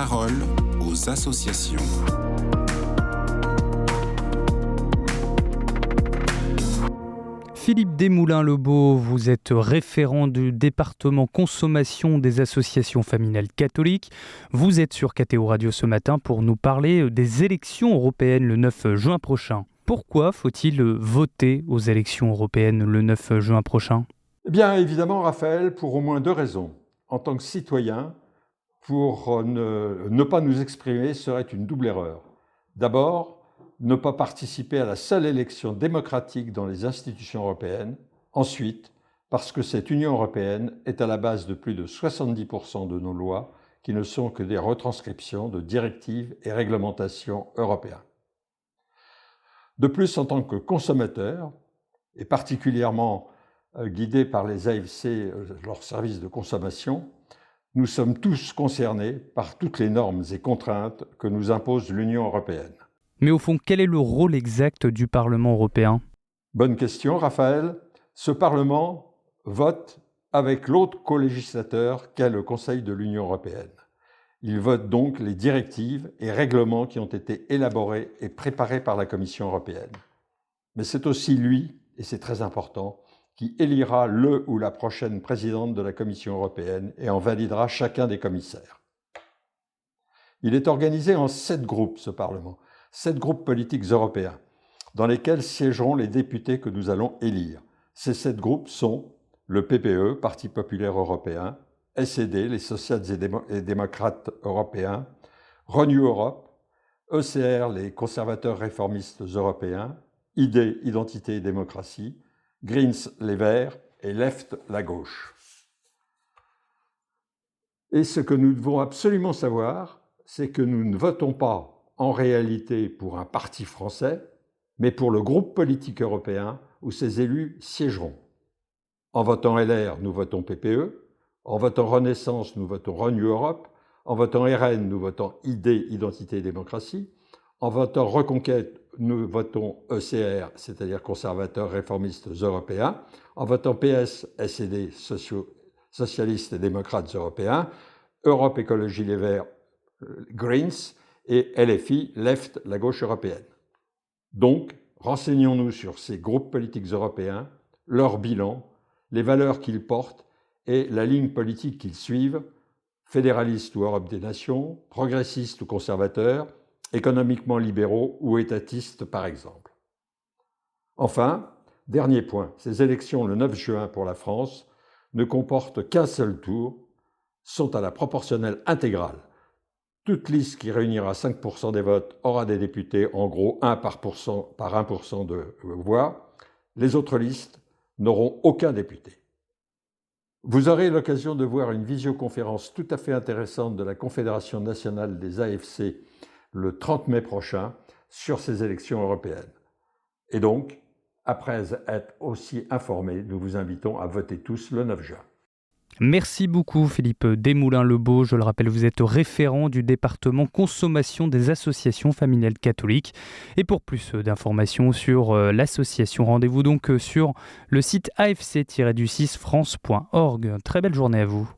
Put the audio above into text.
parole aux associations. Philippe Desmoulins-Lebeau, vous êtes référent du département consommation des associations familiales catholiques. Vous êtes sur KTO Radio ce matin pour nous parler des élections européennes le 9 juin prochain. Pourquoi faut-il voter aux élections européennes le 9 juin prochain ? Eh bien, évidemment, Raphaël, pour au moins deux raisons. En tant que citoyen, pour ne pas nous exprimer serait une double erreur. D'abord, ne pas participer à la seule élection démocratique dans les institutions européennes. Ensuite, parce que cette Union européenne est à la base de plus de 70% de nos lois qui ne sont que des retranscriptions de directives et réglementations européennes. De plus, en tant que consommateur, et particulièrement guidé par les AFC, leurs services de consommation, nous sommes tous concernés par toutes les normes et contraintes que nous impose l'Union européenne. Mais au fond, quel est le rôle exact du Parlement européen ? Bonne question, Raphaël. Ce Parlement vote avec l'autre co-législateur qu'est le Conseil de l'Union européenne. Il vote donc les directives et règlements qui ont été élaborés et préparés par la Commission européenne. Mais c'est aussi lui, et c'est très important, qui élira le ou la prochaine présidente de la Commission européenne et en validera chacun des commissaires. Il est organisé en 7 groupes, ce Parlement, 7 groupes politiques européens, dans lesquels siégeront les députés que nous allons élire. Ces 7 groupes sont le PPE, Parti populaire européen, SED, les sociales et démocrates européens, Renew Europe, ECR, les conservateurs réformistes européens, ID, Identité et démocratie, Greens, les Verts, et Left, la gauche. Et ce que nous devons absolument savoir, c'est que nous ne votons pas en réalité pour un parti français, mais pour le groupe politique européen où ces élus siégeront. En votant LR, nous votons PPE, en votant Renaissance, nous votons Renew Europe, en votant RN, nous votons ID, Identité et démocratie, en votant Reconquête, nous votons ECR, c'est-à-dire conservateurs réformistes européens, en votant PS, SED, socialistes et démocrates européens, Europe Écologie Les Verts, Greens, et LFI, Left, la gauche européenne. Donc, renseignons-nous sur ces groupes politiques européens, leur bilan, les valeurs qu'ils portent et la ligne politique qu'ils suivent, fédéralistes ou Europe des nations, progressistes ou conservateurs, économiquement libéraux ou étatistes par exemple. Enfin, dernier point, ces élections le 9 juin pour la France ne comportent qu'un seul tour, sont à la proportionnelle intégrale. Toute liste qui réunira 5% des votes aura des députés, en gros 1 par 1% de voix. Les autres listes n'auront aucun député. Vous aurez l'occasion de voir une visioconférence tout à fait intéressante de la Confédération nationale des AFC le 30 mai prochain sur ces élections européennes. Et donc, après être aussi informés, nous vous invitons à voter tous le 9 juin. Merci beaucoup Philippe Desmoulins-Lebeau. Je le rappelle, vous êtes référent du département consommation des associations familiales catholiques. Et pour plus d'informations sur l'association, rendez-vous donc sur le site afc-france.org. Très belle journée à vous.